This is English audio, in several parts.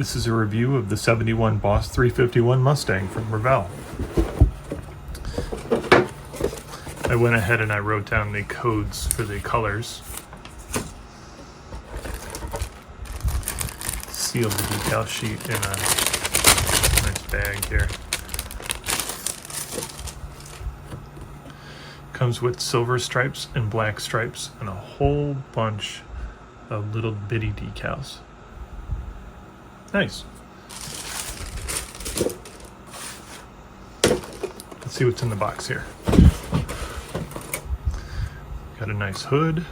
This is a review of the 71 Boss 351 Mustang from Revell. I went ahead and I wrote down the codes for the colors. Sealed the decal sheet in a nice bag here. Comes with silver stripes and black stripes and a whole bunch of little bitty decals. Nice. Let's see what's in the box here. Got a nice hood.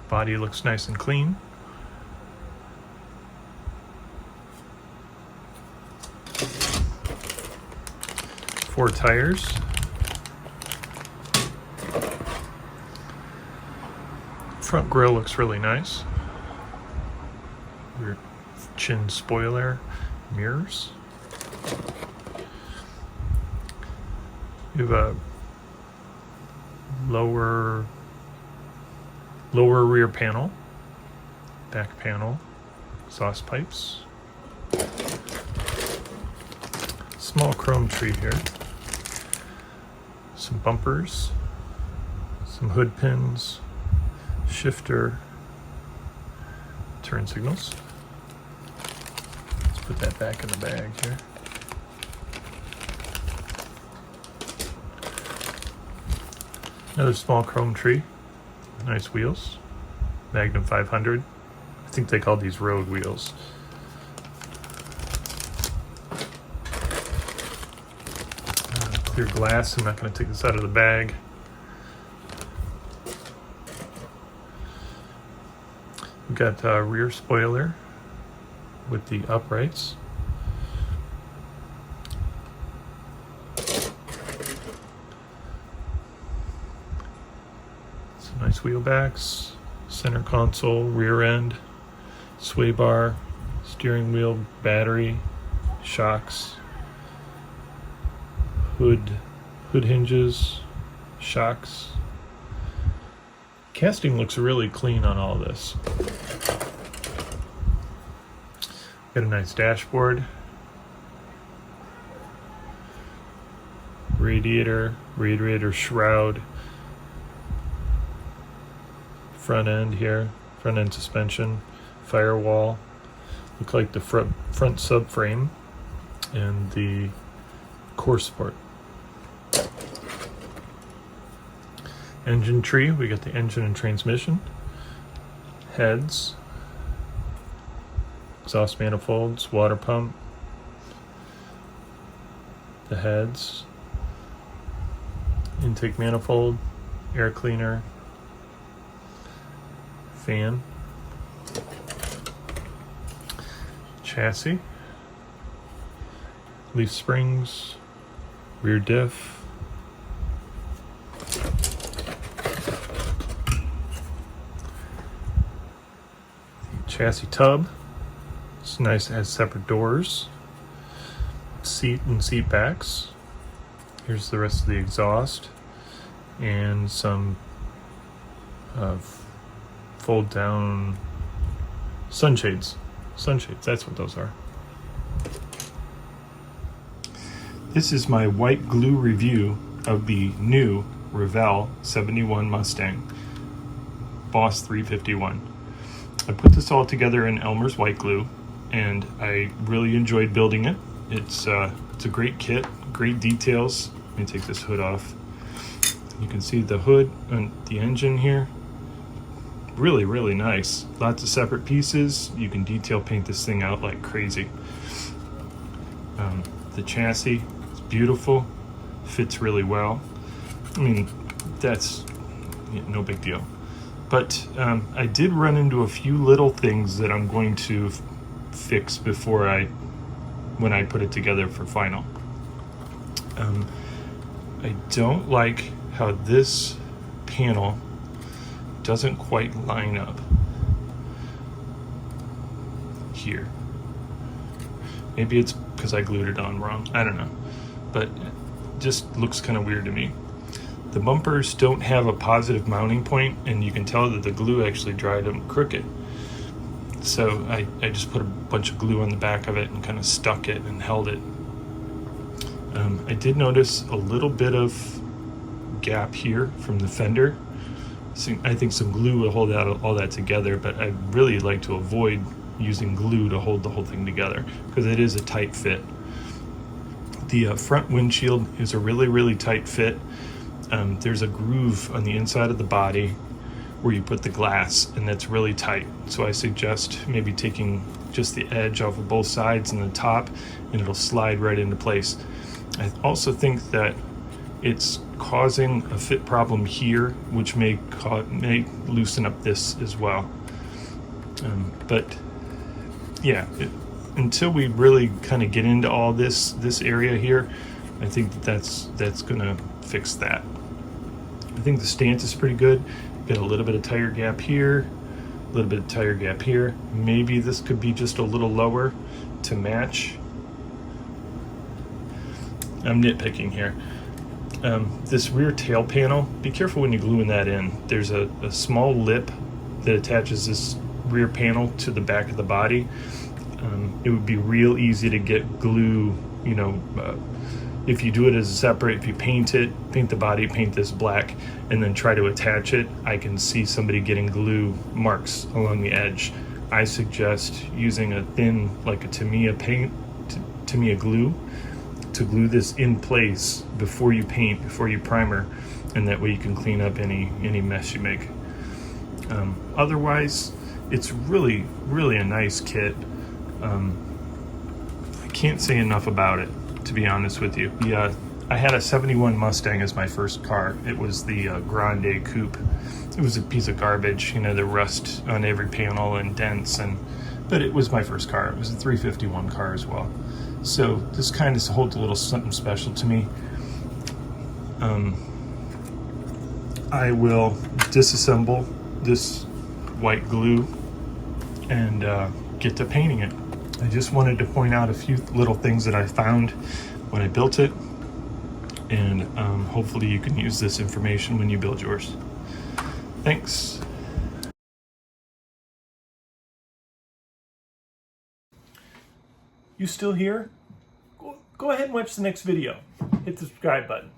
Body looks nice and clean. Four tires. Front grille looks really nice. Rear chin spoiler, mirrors. You have a lower rear panel, back panel, exhaust pipes. Small chrome tree here. Some bumpers, some hood pins, shifter, turn signals. Let's put that back in the bag here. Another small chrome tree, nice wheels, Magnum 500. I think they call these road wheels. Clear glass, I'm not going to take this out of the bag. We've got a rear spoiler with the uprights. Some nice wheel backs, center console, rear end, sway bar, steering wheel, battery, shocks, hood hinges, shocks. Casting looks really clean on all this. Got a nice dashboard, radiator shroud, front end here, front end suspension, firewall. Look like the front subframe and the core support. Engine tree, we got the engine and transmission, heads, exhaust manifolds, water pump, the heads, intake manifold, air cleaner, fan, chassis, leaf springs, rear diff, chassis tub. It's nice, it has separate doors, seat and seat backs. Here's the rest of the exhaust and some fold down sunshades. That's what those are. This is my white glue review of the new Revell 71 Mustang Boss 351. I put this all together in Elmer's white glue, and I really enjoyed building it. It's a great kit, great details. Let me take this hood off. You can see the hood and the engine here. Really nice. Lots of separate pieces. You can detail paint this thing out like crazy. The chassis is beautiful, fits really well. I mean, that's no big deal. But I did run into a few little things that I'm going to fix when I put it together for final. I don't like how this panel doesn't quite line up here. Maybe it's because I glued it on wrong. I don't know. But it just looks kind of weird to me. The bumpers don't have a positive mounting point, and you can tell that the glue actually dried them crooked. So I just put a bunch of glue on the back of it and kind of stuck it and held it. I did notice a little bit of gap here from the fender. So I think some glue will hold all that together, but I really like to avoid using glue to hold the whole thing together because it is a tight fit. The front windshield is a really tight fit. There's a groove on the inside of the body where you put the glass, and that's really tight. So I suggest maybe taking just the edge off of both sides and the top, and it'll slide right into place. I also think that it's causing a fit problem here, which may loosen up this as well. But yeah, until we really kind of get into all this area here, I think that's gonna fix that. I think the stance is pretty good. Got a little bit of tire gap here, a little bit of tire gap here. Maybe this could be just a little lower to match. I'm nitpicking here. This rear tail panel, be careful when you're gluing that in. There's a small lip that attaches this rear panel to the back of the body. It would be real easy to get glue, if you do it as a separate, if you paint the body, paint this black, and then try to attach it, I can see somebody getting glue marks along the edge. I suggest using a thin, like a Tamiya glue, to glue this in place before you paint, before you primer, and that way you can clean up any mess you make. Otherwise, it's really a nice kit. I can't say enough about it, to be honest with you. I had a 71 Mustang as my first car. It was the Grande Coupe. It was a piece of garbage, the rust on every panel and dents, but it was my first car. It was a 351 car as well. So this kind of holds a little something special to me. I will disassemble this white glue and get to painting it. I just wanted to point out a few little things that I found when I built it, and hopefully you can use this information when you build yours. Thanks. You still here? Go ahead and watch the next video. Hit the subscribe button.